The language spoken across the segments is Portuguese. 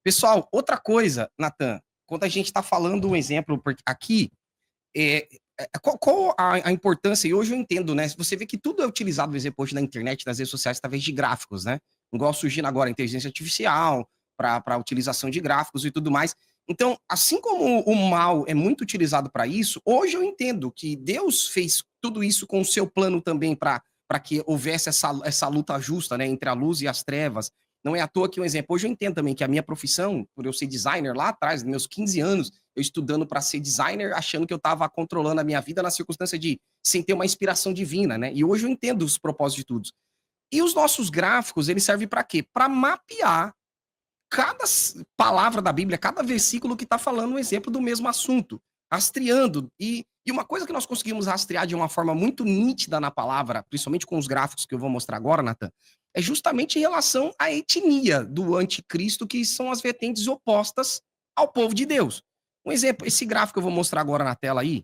Pessoal, outra coisa, Natan, quando a gente está falando um exemplo porque aqui, qual a importância, e hoje eu entendo, né? Você vê que tudo é utilizado, por exemplo, hoje na internet, nas redes sociais, através de gráficos, né? Igual surgindo agora a inteligência artificial, para a utilização de gráficos e tudo mais. Então, assim como o mal é muito utilizado para isso, hoje eu entendo que Deus fez tudo isso com o seu plano também para que houvesse essa luta justa, né, entre a luz e as trevas. Não é à toa que um exemplo, hoje eu entendo também que a minha profissão, por eu ser designer lá atrás, nos meus 15 anos, eu estudando para ser designer, achando que eu estava controlando a minha vida na circunstância de sem ter uma inspiração divina, né? E hoje eu entendo os propósitos de tudo. E os nossos gráficos, eles servem para quê? Para mapear cada palavra da Bíblia, cada versículo que está falando um exemplo do mesmo assunto, rastreando. E uma coisa que nós conseguimos rastrear de uma forma muito nítida na palavra, principalmente com os gráficos que eu vou mostrar agora, Nathan, é justamente em relação à etnia do anticristo, que são as vertentes opostas ao povo de Deus. Um exemplo, esse gráfico que eu vou mostrar agora na tela aí,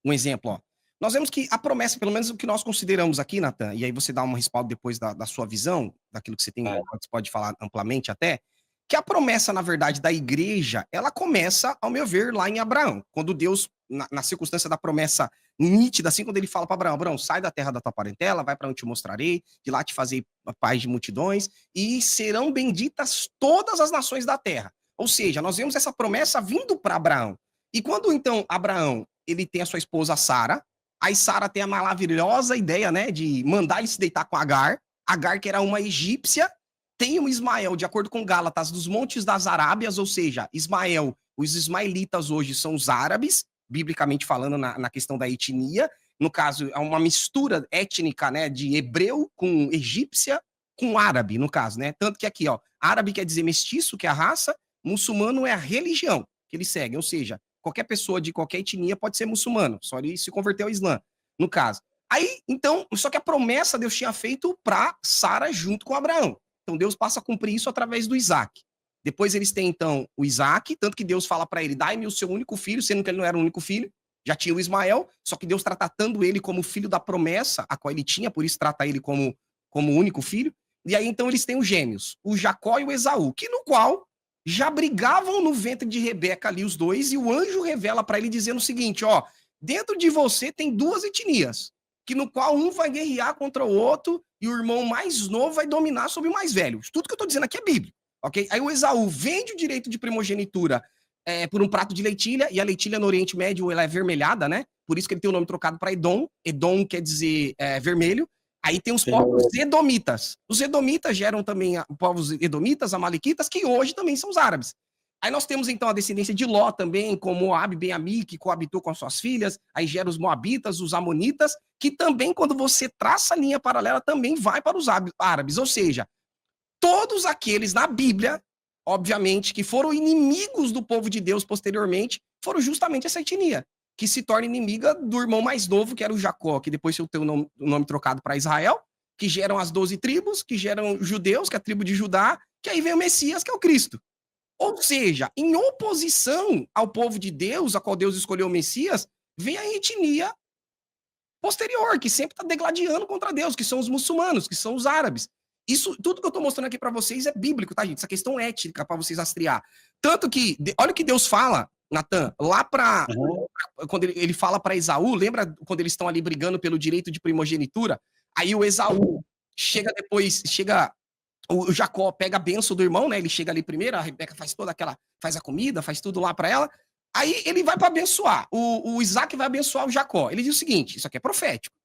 um exemplo, ó. Nós vemos que a promessa, pelo menos o que nós consideramos aqui, Nathan, e aí você dá um respaldo depois da sua visão, daquilo que você tem, pode falar amplamente até, que a promessa, na verdade, da igreja, ela começa, ao meu ver, lá em Abraão. Quando Deus, na circunstância da promessa nítida, assim, quando ele fala para Abraão, Abraão, sai da terra da tua parentela, vai para onde te mostrarei, de lá te fazer paz de multidões, e serão benditas todas as nações da terra. Ou seja, nós vemos essa promessa vindo para Abraão. E quando, então, Abraão, ele tem a sua esposa Sara, aí Sara tem a maravilhosa ideia, né, de mandar ele se deitar com Agar, Agar, que era uma egípcia, tem o Ismael, de acordo com Gálatas, dos montes das Arábias, ou seja, Ismael, os ismaelitas hoje são os árabes, biblicamente falando na questão da etnia, no caso, é uma mistura étnica, né, de hebreu com egípcia com árabe, no caso, né, tanto que aqui, ó, árabe quer dizer mestiço, que é a raça, muçulmano é a religião que eles seguem, ou seja, qualquer pessoa de qualquer etnia pode ser muçulmano, só ele se converteu ao Islã, no caso. Aí, então, só que a promessa Deus tinha feito para Sara junto com Abraão. Então Deus passa a cumprir isso através do Isaac. Depois eles têm, então, o Isaac, tanto que Deus fala para ele, dai-me o seu único filho, sendo que ele não era o único filho, já tinha o Ismael, só que Deus está tratando ele como filho da promessa, a qual ele tinha, por isso trata ele como único filho. E aí, então, eles têm os gêmeos, o Jacó e o Esaú, que no qual já brigavam no ventre de Rebeca ali os dois, e o anjo revela para ele dizendo o seguinte, ó, dentro de você tem duas etnias, que no qual um vai guerrear contra o outro, e o irmão mais novo vai dominar sobre o mais velho. Tudo que eu estou dizendo aqui é bíblico, ok? Aí o Esaú vende o direito de primogenitura por um prato de leitilha, e a leitilha no Oriente Médio ela é vermelhada, né? Por isso que ele tem o nome trocado para Edom. Edom quer dizer vermelho. Aí tem os povos edomitas. Os edomitas geram também povos edomitas, amalequitas, que hoje também são os árabes. Aí nós temos então a descendência de Ló também, com Moab, Ben-Ami, que coabitou com suas filhas. Aí gera os moabitas, os amonitas, que também, quando você traça a linha paralela, também vai para os árabes. Ou seja, todos aqueles na Bíblia, obviamente, que foram inimigos do povo de Deus posteriormente, foram justamente essa etnia, que se torna inimiga do irmão mais novo, que era o Jacó, que depois tem o nome trocado para Israel, que geram as 12 tribos, que geram judeus, que é a tribo de Judá, que aí vem o Messias, que é o Cristo. Ou seja, em oposição ao povo de Deus, a qual Deus escolheu o Messias, vem a etnia posterior, que sempre está degladiando contra Deus, que são os muçulmanos, que são os árabes. Isso, tudo que eu estou mostrando aqui para vocês é bíblico, tá, gente? Essa questão étnica para vocês rastrear. Tanto que, olha o que Deus fala, Natan, lá para quando ele fala para Esaú, lembra quando eles estão ali brigando pelo direito de primogenitura? Aí o Esaú chega depois, o Jacó pega a benção do irmão, né? Ele chega ali primeiro, a Rebeca faz toda aquela, faz a comida, faz tudo lá para ela. Aí ele vai para abençoar. O Isaac vai abençoar o Jacó. Ele diz o seguinte: isso aqui é profético.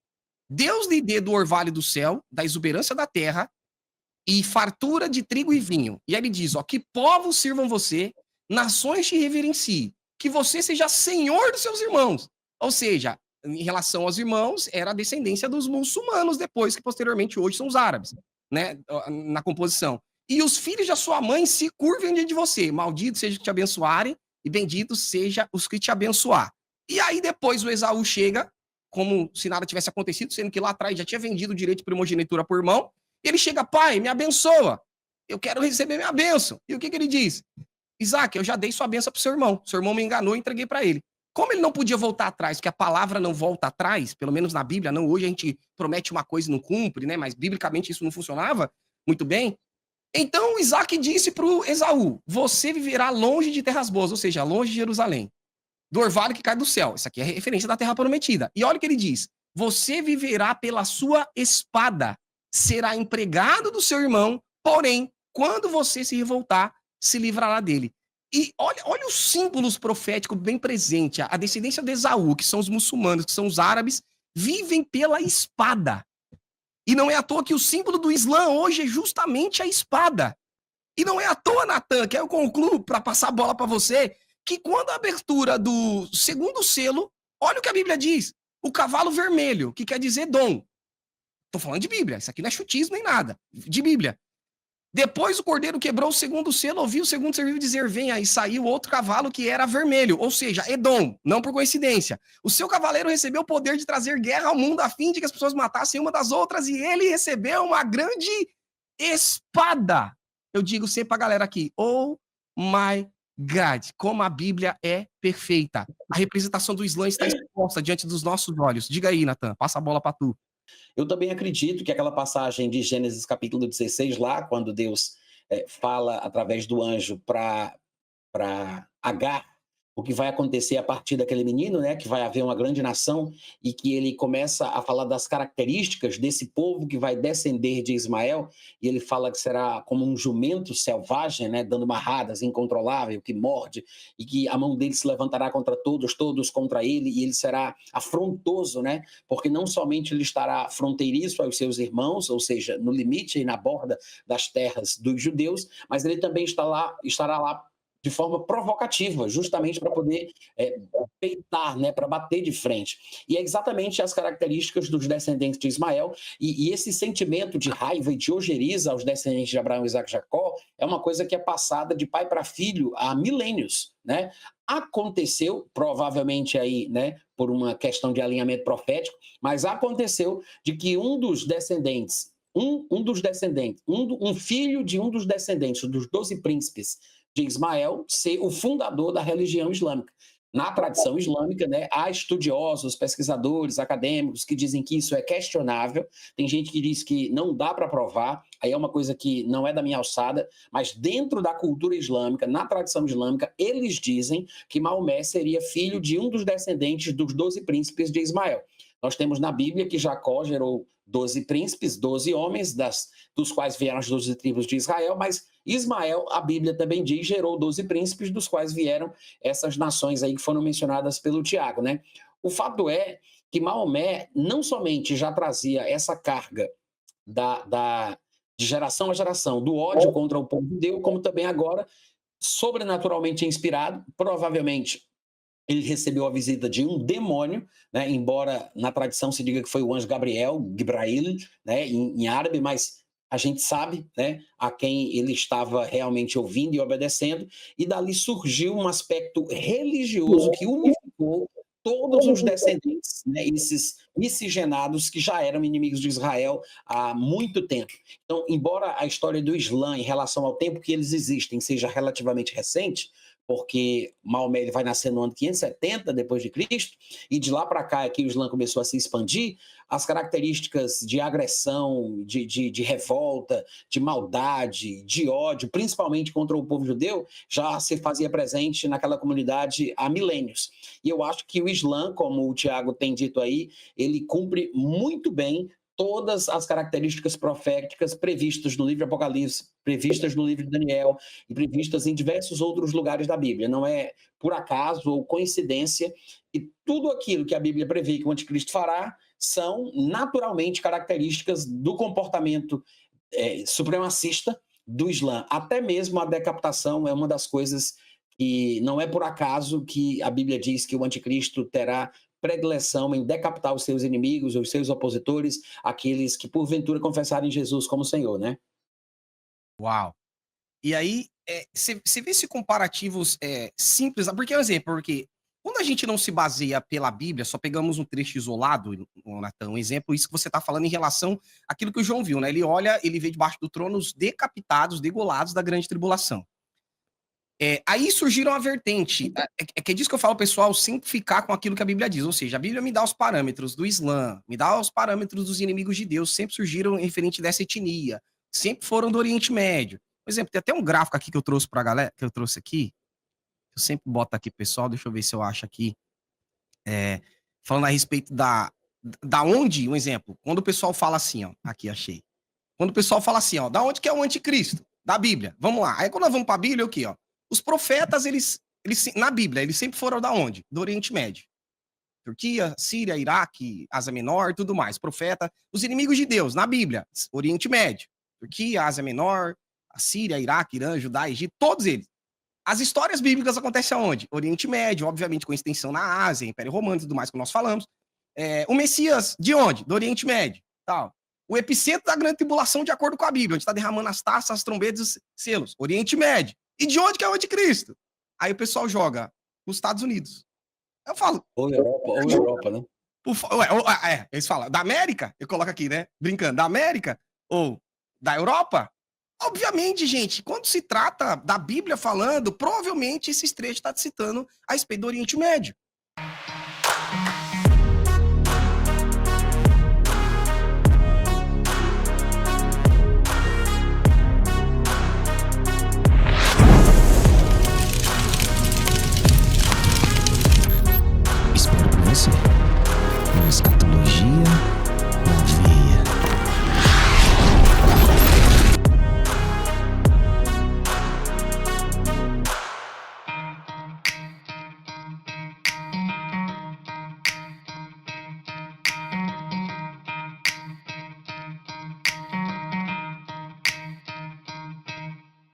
Deus lhe dê do orvalho do céu, da exuberância da terra, e fartura de trigo e vinho. E aí ele diz: ó, que povos sirvam você, nações te reverenciem, que você seja senhor dos seus irmãos. Ou seja, em relação aos irmãos, era a descendência dos muçulmanos depois, que posteriormente hoje são os árabes, né, na composição. E os filhos da sua mãe se curvem diante de você. Maldito seja que te abençoarem, e bendito seja os que te abençoar. E aí depois o Esaú chega, como se nada tivesse acontecido, sendo que lá atrás já tinha vendido o direito de primogenitura por irmão. Ele chega: pai, me abençoa, eu quero receber minha bênção. E o que ele diz? Isaac, eu já dei sua bênção para seu irmão me enganou e entreguei para ele. Como ele não podia voltar atrás, porque a palavra não volta atrás, pelo menos na Bíblia, não, hoje a gente promete uma coisa e não cumpre, né? Mas biblicamente isso não funcionava muito bem. Então Isaac disse para o Esaú: você viverá longe de terras boas, ou seja, longe de Jerusalém, do orvalho que cai do céu. Isso aqui é referência da terra prometida. E olha o que ele diz: você viverá pela sua espada, será empregado do seu irmão, porém, quando você se revoltar, se livrará dele. E olha os símbolos proféticos bem presentes. A descendência de Esaú, que são os muçulmanos, que são os árabes, vivem pela espada. E não é à toa que o símbolo do Islã hoje é justamente a espada. E não é à toa, Natan, que eu concluo para passar a bola para você, que quando a abertura do segundo selo, olha o que a Bíblia diz: o cavalo vermelho, que quer dizer dom. Estou falando de Bíblia, isso aqui não é chutismo nem nada, de Bíblia. Depois o cordeiro quebrou o segundo selo, ouviu o segundo ser vivo dizer: venha, e saiu outro cavalo que era vermelho, ou seja, Edom, não por coincidência. O seu cavaleiro recebeu o poder de trazer guerra ao mundo a fim de que as pessoas matassem uma das outras, e ele recebeu uma grande espada. Eu digo sempre pra galera aqui: oh my God, como a Bíblia é perfeita. A representação do Islã está exposta diante dos nossos olhos. Diga aí, Natan, passa a bola pra tu. Eu também acredito que aquela passagem de Gênesis capítulo 16, lá, quando Deus fala através do anjo para Agar, o que vai acontecer a partir daquele menino, né, que vai haver uma grande nação, e que ele começa a falar das características desse povo que vai descender de Ismael, e ele fala que será como um jumento selvagem, né, dando marradas, incontrolável, que morde, e que a mão dele se levantará contra todos, todos contra ele, e ele será afrontoso, né, porque não somente ele estará fronteiriço aos seus irmãos, ou seja, no limite e na borda das terras dos judeus, mas ele também estará lá de forma provocativa, justamente para poder peitar, né, para bater de frente. E é exatamente as características dos descendentes de Ismael, e esse sentimento de raiva e de ojeriza aos descendentes de Abraão, Isaac e Jacó é uma coisa que é passada de pai para filho há milênios, né? Aconteceu, provavelmente aí, né, por uma questão de alinhamento profético, mas aconteceu de que um filho de um dos descendentes dos 12 príncipes de Ismael ser o fundador da religião islâmica. Na tradição islâmica, né, há estudiosos, pesquisadores, acadêmicos que dizem que isso é questionável. Tem gente que diz que não dá para provar, aí é uma coisa que não é da minha alçada, mas dentro da cultura islâmica, na tradição islâmica, eles dizem que Maomé seria filho de um dos descendentes dos 12 príncipes de Ismael. Nós temos na Bíblia que Jacó gerou 12 príncipes, 12 homens, dos quais vieram as 12 tribos de Israel, mas Ismael, a Bíblia também diz, gerou 12 príncipes, dos quais vieram essas nações aí que foram mencionadas pelo Tiago, né? O fato é que Maomé não somente já trazia essa carga de geração a geração, do ódio contra o povo judeu, como também agora, sobrenaturalmente inspirado, provavelmente ele recebeu a visita de um demônio, né? Embora na tradição se diga que foi o anjo Gabriel, Gibrail, né? em árabe, mas a gente sabe, né, a quem ele estava realmente ouvindo e obedecendo, e dali surgiu um aspecto religioso que unificou todos os descendentes, né, esses miscigenados que já eram inimigos de Israel há muito tempo. Então, embora a história do Islã em relação ao tempo que eles existem seja relativamente recente, porque Maomé ele vai nascer no ano 570 depois de Cristo, e de lá para cá é que o Islã começou a se expandir, as características de agressão, de revolta, de maldade, de ódio, principalmente contra o povo judeu, já se fazia presente naquela comunidade há milênios. E eu acho que o Islã, como o Tiago tem dito aí, ele cumpre muito bem todas as características proféticas previstas no livro de Apocalipse, previstas no livro de Daniel e previstas em diversos outros lugares da Bíblia. Não é por acaso ou coincidência, e tudo aquilo que a Bíblia prevê que o anticristo fará são naturalmente características do comportamento supremacista do Islã. Até mesmo a decapitação é uma das coisas que não é por acaso que a Bíblia diz que o anticristo terá predileção em decapitar os seus inimigos, os seus opositores, aqueles que porventura confessarem Jesus como Senhor, né? Uau! E aí, você vê esse comparativos simples, porque é um exemplo, porque quando a gente não se baseia pela Bíblia, só pegamos um trecho isolado, Natan, um exemplo, isso que você está falando em relação àquilo que o João viu, né? Ele olha, ele vê debaixo do trono os decapitados, degolados da grande tribulação. Aí surgiram a vertente, que é disso que eu falo, pessoal, sempre ficar com aquilo que a Bíblia diz, ou seja, a Bíblia me dá os parâmetros do Islã, me dá os parâmetros dos inimigos de Deus, sempre surgiram referente dessa etnia, sempre foram do Oriente Médio. Por exemplo, tem até um gráfico aqui que eu trouxe pra galera, que eu trouxe aqui, eu sempre boto aqui, pessoal, deixa eu ver se eu acho aqui, falando a respeito da onde, um exemplo, quando o pessoal fala assim, ó, aqui achei. Quando o pessoal fala assim, ó, da onde que é o anticristo? Da Bíblia. Vamos lá. Aí quando nós vamos para a Bíblia, o quê, ó? Os profetas, eles na Bíblia, eles sempre foram da onde? Do Oriente Médio. Turquia, Síria, Iraque, Ásia Menor, tudo mais. Profeta, os inimigos de Deus, na Bíblia, Oriente Médio. Turquia, Ásia Menor, a Síria, Iraque, Irã, Judá, Egito, todos eles. As histórias bíblicas acontecem aonde? Oriente Médio, obviamente com extensão na Ásia, Império Romano e tudo mais que nós falamos. O Messias, de onde? Do Oriente Médio, tal. O epicentro da grande tribulação, de acordo com a Bíblia, onde está derramando as taças, as trombetas e os selos. Oriente Médio. E de onde que é o anticristo? Aí o pessoal joga nos Estados Unidos. Eu falo... Ou Europa, né? Eles falam, da América? Eu coloco aqui, né? Brincando, da América? Ou da Europa? Obviamente, gente, quando se trata da Bíblia falando, provavelmente esses trechos estão citando a respeito do Oriente Médio. Espero por você. Uma escatologia